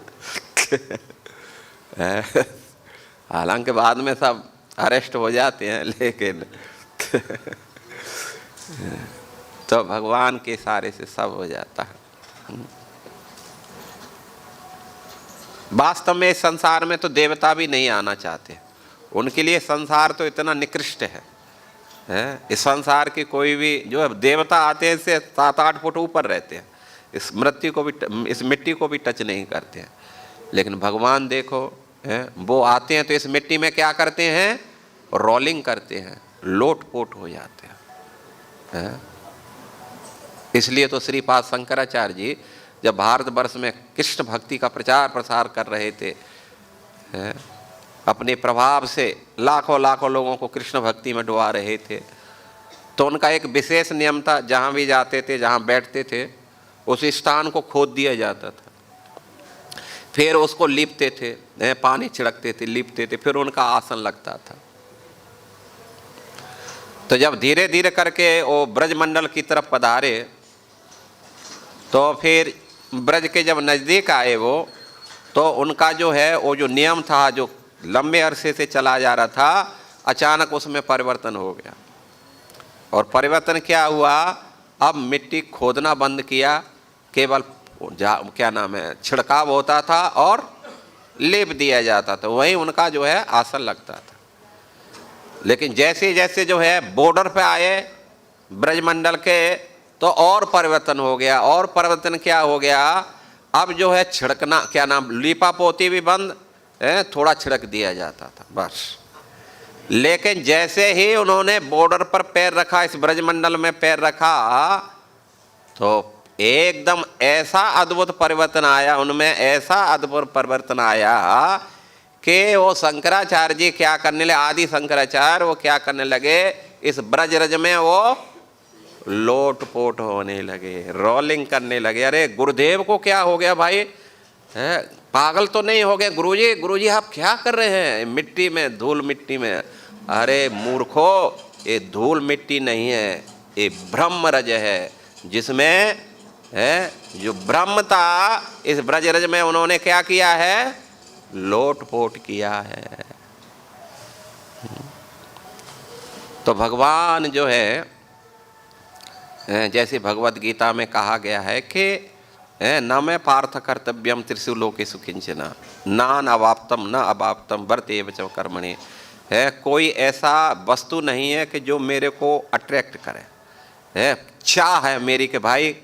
हालांकि बाद में सब अरेस्ट हो जाते हैं, लेकिन तो भगवान के इशारे से सब हो जाता है। वास्तव में इस संसार में तो देवता भी नहीं आना चाहते, उनके लिए संसार तो इतना निकृष्ट है। इस संसार की कोई भी जो है, देवता आते हैं इससे 7-8 फुट ऊपर रहते हैं, इस मृत्यु को भी, इस मिट्टी को भी टच नहीं करते हैं। लेकिन भगवान देखो, वो आते हैं तो इस मिट्टी में क्या करते हैं, रोलिंग करते हैं, लोट-पोट हो जाते हैं। इसलिए तो श्रीपाद शंकराचार्य जी जब भारतवर्ष में कृष्ण भक्ति का प्रचार प्रसार कर रहे थे, अपने प्रभाव से लाखों लाखों लोगों को कृष्ण भक्ति में डुबा रहे थे, तो उनका एक विशेष नियम था, जहाँ भी जाते थे, जहाँ बैठते थे, उस स्थान को खोद दिया जाता था, फिर उसको लीपते थे, पानी छिड़कते थे, लीपते थे, फिर उनका आसन लगता था। तो जब धीरे धीरे करके वो ब्रजमंडल की तरफ पधारे, तो फिर ब्रज के जब नज़दीक आए वो, तो उनका जो है वो जो नियम था, जो लंबे अरसे से चला जा रहा था, अचानक उसमें परिवर्तन हो गया। और परिवर्तन क्या हुआ, अब मिट्टी खोदना बंद किया, केवल क्या नाम है, छिड़काव होता था और लेप दिया जाता था, वहीं उनका जो है आसन लगता था। लेकिन जैसे जैसे जो है बॉर्डर पे आए ब्रजमंडल के, तो और परिवर्तन हो गया। और परिवर्तन क्या हो गया, अब जो है छिड़कना, क्या नाम, लीपा पोती भी बंद, थोड़ा छिड़क दिया जाता था बस। लेकिन जैसे ही उन्होंने बॉर्डर पर पैर रखा, इस ब्रजमंडल में पैर रखा, तो एकदम ऐसा अद्भुत परिवर्तन आया उनमें, ऐसा अद्भुत परिवर्तन आया कि वो शंकराचार्य जी क्या करने लगे, आदि शंकराचार्य वो क्या करने लगे, इस ब्रजरज में वो लोट पोट होने लगे, रोलिंग करने लगे। अरे गुरुदेव को क्या हो गया भाई, पागल तो नहीं हो गए गुरुजी, गुरुजी आप क्या कर रहे हैं मिट्टी में, धूल मिट्टी में। अरे मूर्खो, ये धूल मिट्टी नहीं है, ये ब्रह्म रज है, जिसमें है जो ब्रह्म था, इस ब्रजरज में उन्होंने क्या किया है, लोट पोट किया है। तो भगवान जो है, जैसे भगवत गीता में कहा गया है कि न मैं पार्थ कर्तव्यम त्रिषु लोकेषु किंचन नान अवाप्तम न अवाप्तम वर्तेव च कर्मणि। है कोई ऐसा वस्तु नहीं है कि जो मेरे को अट्रैक्ट करे, है चाह है मेरी कि भाई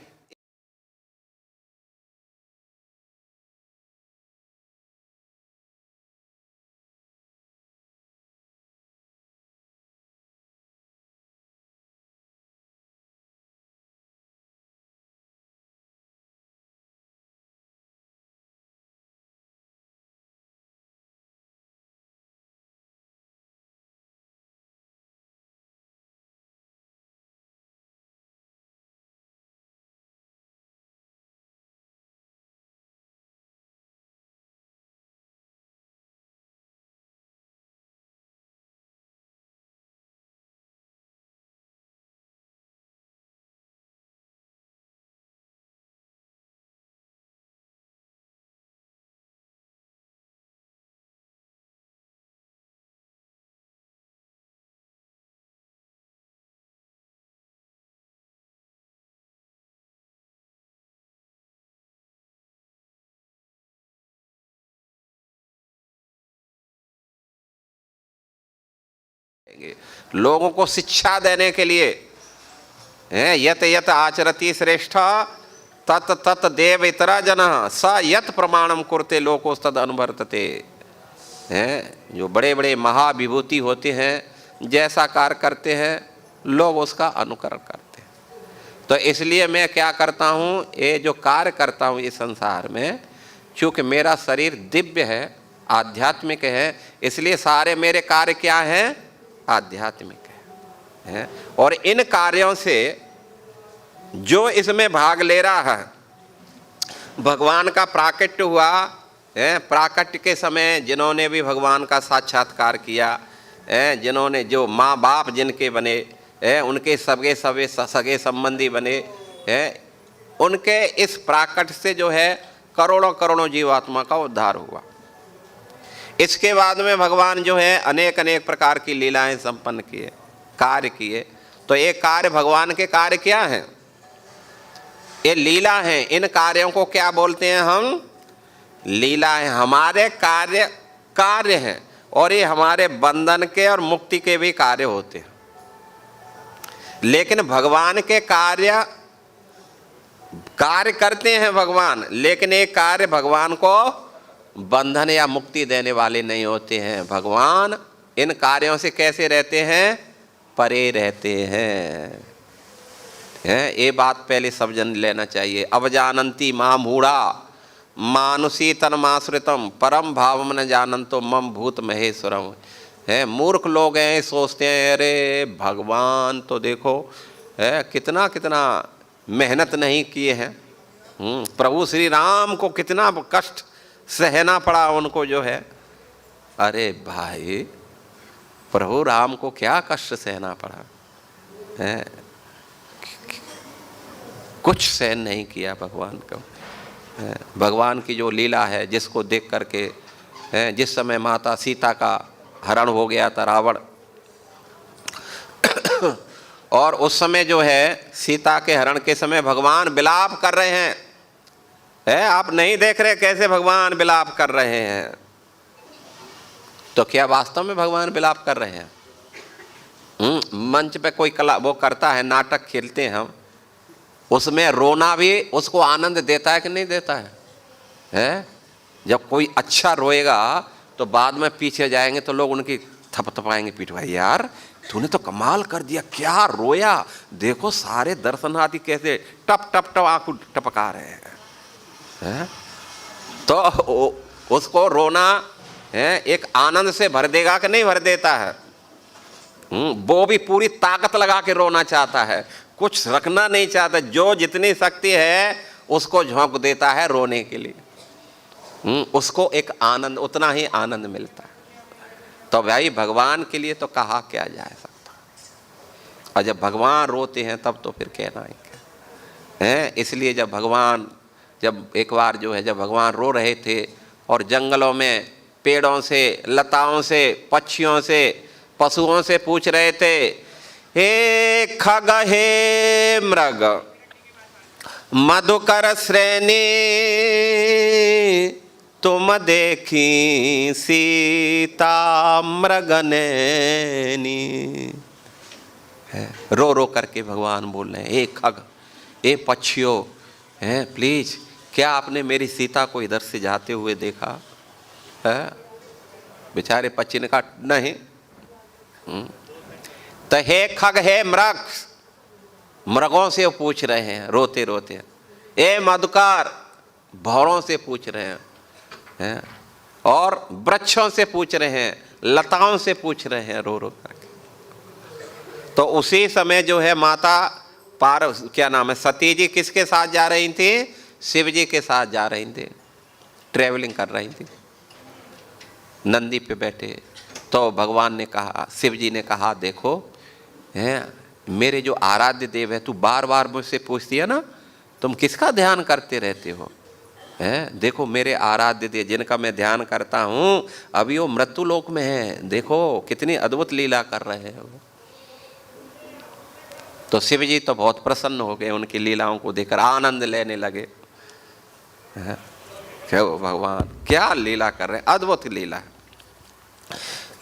लोगों को शिक्षा देने के लिए हैं, यत यत आचरति श्रेष्ठ तत तत देव इतरा जन स यत प्रमाणम कुरते लोकोस्तद अनुवर्तते। हैं, जो बड़े बड़े महाविभूति होते हैं जैसा कार्य करते हैं लोग उसका अनुकरण करते हैं। तो इसलिए मैं क्या करता हूँ, ये जो कार्य करता हूँ इस संसार में, चूँकि मेरा शरीर दिव्य है, आध्यात्मिक है, इसलिए सारे मेरे कार्य क्या हैं, आध्यात्मिक हैं। और इन कार्यों से जो इसमें भाग ले रहा है, भगवान का प्राकट्य हुआ है, प्राकट्य के समय जिन्होंने भी भगवान का साक्षात्कार किया, जिन्होंने जो माँ बाप जिनके बने, उनके सगे संबंधी बने, उनके इस प्राकट्य से जो है करोड़ों करोड़ों जीवात्मा का उद्धार हुआ। इसके बाद में भगवान जो है अनेक अनेक प्रकार की लीलाएं संपन्न किए, कार्य किए। तो ये कार्य भगवान के कार्य क्या हैं, ये लीला हैं। इन कार्यों को क्या बोलते हैं हम, लीला है। हमारे कार्य कार्य हैं और ये हमारे बंधन के और मुक्ति के भी कार्य होते हैं। लेकिन भगवान के कार्य करते हैं भगवान, लेकिन ये कार्य भगवान को बंधन या मुक्ति देने वाले नहीं होते हैं। भगवान इन कार्यों से कैसे रहते हैं, परे रहते हैं। ये बात पहले सब जन लेना चाहिए। अवजानंती मां मूढ़ा मानुषी तन्माश्रितम परम भावम न जानंतो मम भूत महेश्वरम। है मूर्ख लोग हैं, सोचते हैं अरे भगवान तो देखो है कितना कितना मेहनत नहीं किए हैं, प्रभु श्री राम को कितना कष्ट सहना पड़ा उनको जो है। अरे भाई प्रभु राम को क्या कष्ट सहना पड़ा है, कुछ सहन नहीं किया भगवान को। भगवान की जो लीला है, जिसको देख करके जिस समय माता सीता का हरण हो गया था रावण, और उस समय जो है सीता के हरण के समय भगवान विलाप कर रहे हैं। आप नहीं देख रहे कैसे भगवान विलाप कर रहे हैं? तो क्या वास्तव में भगवान विलाप कर रहे हैं? मंच पे कोई कला वो करता है, नाटक खेलते हैं हम, उसमें रोना भी उसको आनंद देता है कि नहीं देता है? जब कोई अच्छा रोएगा तो बाद में पीछे जाएंगे तो लोग उनकी थपथपाएंगे पीठ, भाई यार तूने तो कमाल कर दिया, क्या रोया, देखो सारे दर्शनार्थी कैसे टप टप टप आंखों टपका रहे हैं। तो उसको रोना एक आनंद से भर देगा कि नहीं भर देता है? वो भी पूरी ताकत लगा के रोना चाहता है, कुछ रखना नहीं चाहता, जो जितनी शक्ति है उसको झोंक देता है रोने के लिए। उसको एक आनंद, उतना ही आनंद मिलता है। तो भाई भगवान के लिए तो कहा क्या जा सकता, और जब भगवान रोते हैं तब तो फिर कहना ही क्या है। इसलिए जब एक बार जो है जब भगवान रो रहे थे और जंगलों में पेड़ों से, लताओं से, पक्षियों से, पशुओं से पूछ रहे थे, हे खग हे मृग मधुकर श्रेणी तुम देखी सीता मृगनैनी। रो रो करके भगवान बोल रहे हैं, हे खग, हे पक्षियों, हैं प्लीज क्या आपने मेरी सीता को इधर से जाते हुए देखा है? बेचारे पक्षी ने कहा नहीं। तो हे खग हे मृग, मृगों से पूछ रहे हैं रोते रोते, ए मधुकार, भौरों से पूछ रहे हैं, और वृक्षों से पूछ रहे हैं, लताओं से पूछ रहे हैं रो रो करके। तो उसी समय जो है माता क्या नाम है, सती जी किसके साथ जा रही थी? शिव जी के साथ जा रही थी, ट्रेवलिंग कर रही थी, नंदी पे बैठे। तो भगवान ने कहा, शिव जी ने कहा, देखो मेरे जो आराध्य देव है, तू बार बार मुझसे पूछती है ना, तुम किसका ध्यान करते रहते हो? देखो मेरे आराध्य देव जिनका मैं ध्यान करता हूँ अभी वो मृत्यु लोक में है, देखो कितनी अद्भुत लीला कर रहे हैं वो। तो शिव जी तो बहुत प्रसन्न हो गए, उनकी लीलाओं को देखकर आनंद लेने लगे। क्या भगवान क्या लीला कर रहे हैं, अद्भुत लीला है।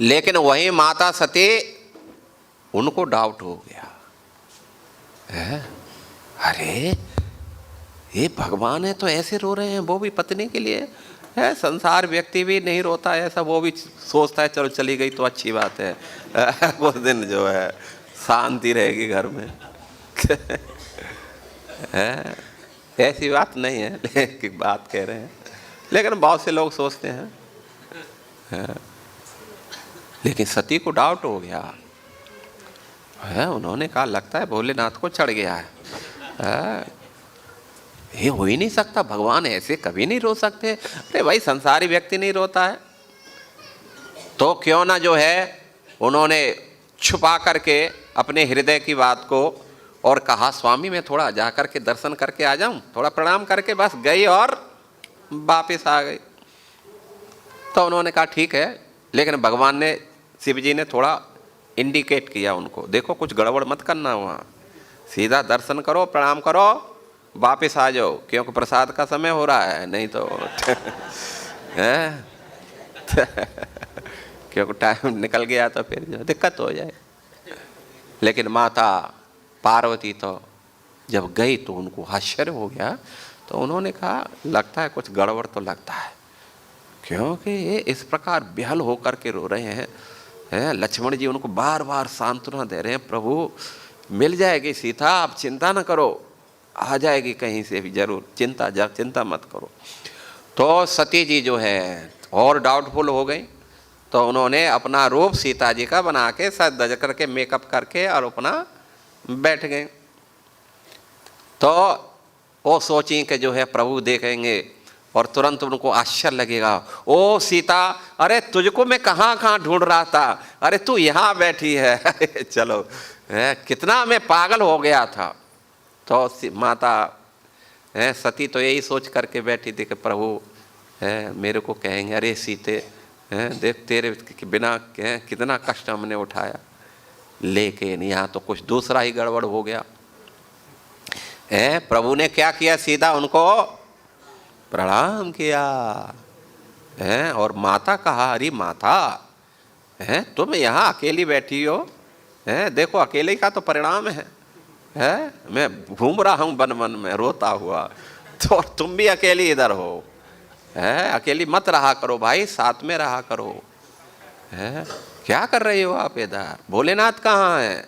लेकिन वही माता सती उनको डाउट हो गया है, अरे ये भगवान है तो ऐसे रो रहे हैं, वो भी पत्नी के लिए है। संसार व्यक्ति भी नहीं रोता है ऐसा, वो भी सोचता है चलो चली गई तो अच्छी बात है, वो दिन जो है शांति रहेगी घर में। है, ऐसी बात नहीं है, लेकिन बात कह रहे हैं, लेकिन बहुत से लोग सोचते हैं है? लेकिन सती को डाउट हो गया है, उन्होंने कहा लगता है भोलेनाथ को चढ़ गया है? ये हो ही नहीं सकता, भगवान ऐसे कभी नहीं रो सकते। अरे भाई संसारी व्यक्ति नहीं रोता है तो क्यों ना जो है उन्होंने छुपा करके अपने हृदय की बात को और कहा स्वामी मैं थोड़ा जा करके दर्शन करके आ जाऊं, थोड़ा प्रणाम करके, बस गई और वापस आ गई। तो उन्होंने कहा ठीक है, लेकिन भगवान ने, शिव जी ने थोड़ा इंडिकेट किया उनको, देखो कुछ गड़बड़ मत करना, वहाँ सीधा दर्शन करो प्रणाम करो वापस आ जाओ, क्योंकि प्रसाद का समय हो रहा है, नहीं तो क्योंकि टाइम निकल गया तो फिर जो दिक्कत हो जाए। लेकिन माता पार्वती तो जब गई तो उनको आश्चर्य हो गया, तो उन्होंने कहा लगता है कुछ गड़बड़ तो लगता है, क्योंकि ये इस प्रकार बेहल होकर के रो रहे हैं। लक्ष्मण जी उनको बार बार सांत्वना दे रहे हैं, प्रभु मिल जाएगी सीता, आप चिंता न करो, आ जाएगी कहीं से भी जरूर, चिंता मत करो। तो सती जी जो है और डाउटफुल हो गई, तो उन्होंने अपना रूप सीता जी का बना के सज धज करके मेकअप करके और अपना बैठ गए। तो वो सोची कि जो है प्रभु देखेंगे और तुरंत उनको आश्चर्य लगेगा, ओ सीता अरे तुझको मैं कहाँ कहाँ ढूंढ रहा था, अरे तू यहाँ बैठी है। चलो कितना मैं पागल हो गया था। तो माता सती तो यही सोच करके बैठी थी कि प्रभु मेरे को कहेंगे अरे सीते देख तेरे बिना कितना कष्ट हमने उठाया, लेकिन यहाँ तो कुछ दूसरा ही गड़बड़ हो गया। प्रभु ने क्या किया, सीधा उनको प्रणाम किया और माता कहा अरे माता तुम यहाँ अकेली बैठी हो, देखो अकेले का तो परिणाम है, मैं घूम रहा हूँ वन वन में रोता हुआ, तो तुम भी अकेली इधर हो, अकेली मत रहा करो भाई, साथ में रहा करो। क्या कर रही हो आप इधर, भोलेनाथ कहाँ है?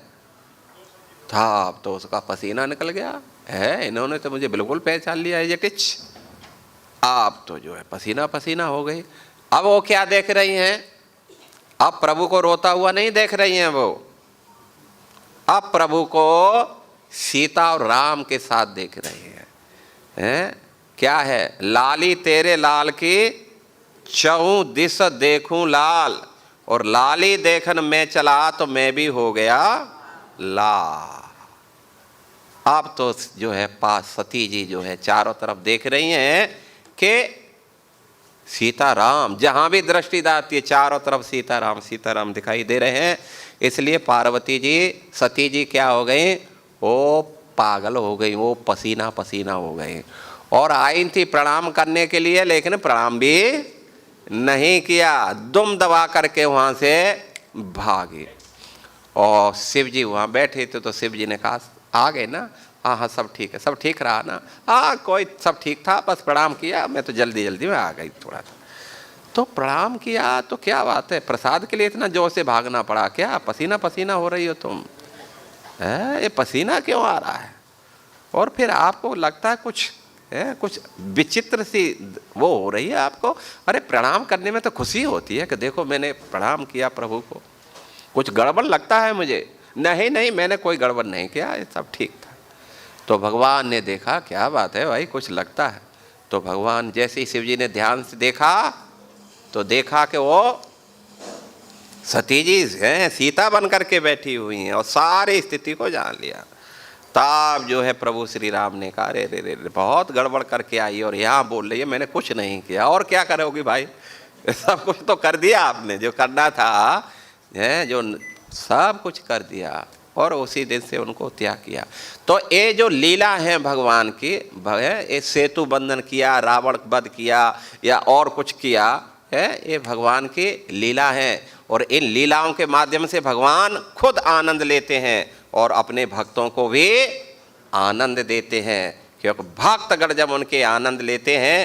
था अब तो उसका पसीना निकल गया इन्होंने तो मुझे बिल्कुल पहचान लिया है, ये टिच आप तो जो है पसीना पसीना हो गई। अब वो क्या देख रही हैं, अब प्रभु को रोता हुआ नहीं देख रही हैं वो, अब प्रभु को सीता और राम के साथ देख रही हैं। क्या है, लाली तेरे लाल की चहु दिस देखूं लाल, और लाली देखन में चला तो मैं भी हो गया लाल। अब तो जो है पास सती जी जो है चारों तरफ देख रही हैं कि सीताराम, जहां भी दृष्टि जाती है चारों तरफ सीताराम सीताराम दिखाई दे रहे हैं। इसलिए पार्वती जी सती जी क्या हो गई, वो पागल हो गई, वो पसीना पसीना हो गई और आई थी प्रणाम करने के लिए, लेकिन प्रणाम भी नहीं किया, दुम दबा करके वहां से भागी। और शिव जी वहां बैठे थे, तो शिव जी ने कहा आ गए ना, हाँ हाँ सब ठीक है, सब ठीक रहा ना, हाँ कोई सब ठीक था, बस प्रणाम किया, मैं तो जल्दी जल्दी में आ गई थोड़ा सा। तो प्रणाम किया तो क्या बात है, प्रसाद के लिए इतना जोर से भागना पड़ा क्या, पसीना पसीना हो रही हो तुम, ये पसीना क्यों आ रहा है? और फिर आपको लगता है कुछ विचित्र सी वो हो रही है आपको। अरे प्रणाम करने में तो खुशी होती है कि देखो मैंने प्रणाम किया प्रभु को, कुछ गड़बड़ लगता है मुझे, नहीं नहीं मैंने कोई गड़बड़ नहीं किया, ये सब ठीक था। तो भगवान ने देखा क्या बात है भाई, कुछ लगता है। तो भगवान जैसे ही शिव जी ने ध्यान से देखा, तो देखा कि वो सती जी हैं, सीता बन करके बैठी हुई हैं और सारी स्थिति को जान लिया। तब जो है प्रभु श्री राम ने कहा रे रे रे बहुत गड़बड़ करके आई और यहाँ बोल रही है मैंने कुछ नहीं किया। और क्या करोगी भाई, सब कुछ तो कर दिया आपने, जो करना था जो सब कुछ कर दिया, और उसी दिन से उनको त्याग किया। तो ये जो लीला है भगवान की, ये सेतु बंधन किया, रावण वध किया या और कुछ किया, है, ये भगवान की लीला है। और इन लीलाओं के माध्यम से भगवान खुद आनंद लेते हैं और अपने भक्तों को भी आनंद देते हैं। क्योंकि भक्तगण जब उनके आनंद लेते हैं,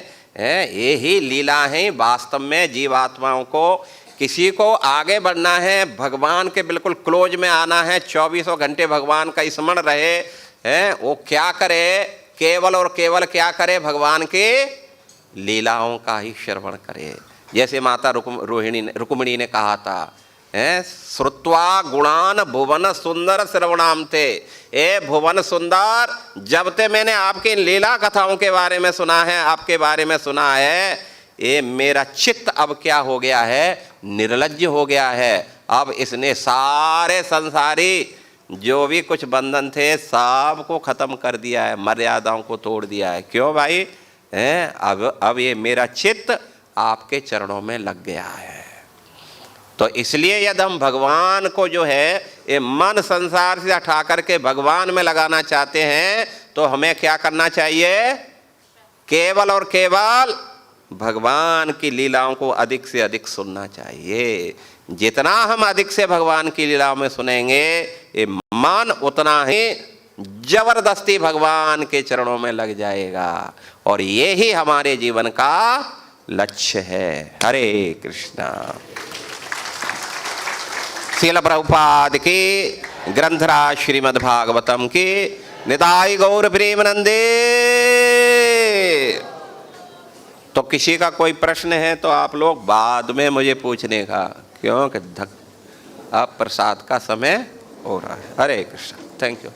ये ही लीला है। वास्तव में जीवात्माओं को, किसी को आगे बढ़ना है, भगवान के बिल्कुल क्लोज में आना है, 24 घंटे भगवान का स्मरण रहे, है, वो क्या करे? केवल और केवल क्या करे? भगवान के लीलाओं का ही श्रवण करे। जैसे माता रुक्मिणी ने कहा था, श्रुत्वा गुणान भुवन सुंदर श्रवणाम थे। ए भुवन सुंदर, जब ते मैंने आपकी लीला कथाओं के बारे में सुना है, आपके बारे में सुना है, ये मेरा चित्त अब क्या हो गया है? निर्लज्ज हो गया है। अब इसने सारे संसारी जो भी कुछ बंधन थे सब को खत्म कर दिया है, मर्यादाओं को तोड़ दिया है। क्यों भाई? अब ये मेरा चित्त आपके चरणों में लग गया है। तो इसलिए यदि हम भगवान को जो है ये मन संसार से हटा करके भगवान में लगाना चाहते हैं, तो हमें क्या करना चाहिए? केवल और केवल भगवान की लीलाओं को अधिक से अधिक सुनना चाहिए। जितना हम अधिक से भगवान की लीलाओं में सुनेंगे, ये मन उतना ही जबरदस्ती भगवान के चरणों में लग जाएगा। और ये ही हमारे जीवन का लक्ष्य है। हरे कृष्णा। श्रील प्रभुपाद की, ग्रंथराज श्रीमद् भागवतम की, निताई गौर प्रेमानंदे। तो किसी का कोई प्रश्न है तो आप लोग बाद में मुझे पूछने का, क्योंकि अब प्रसाद का समय हो रहा है। हरे कृष्ण। Thank you.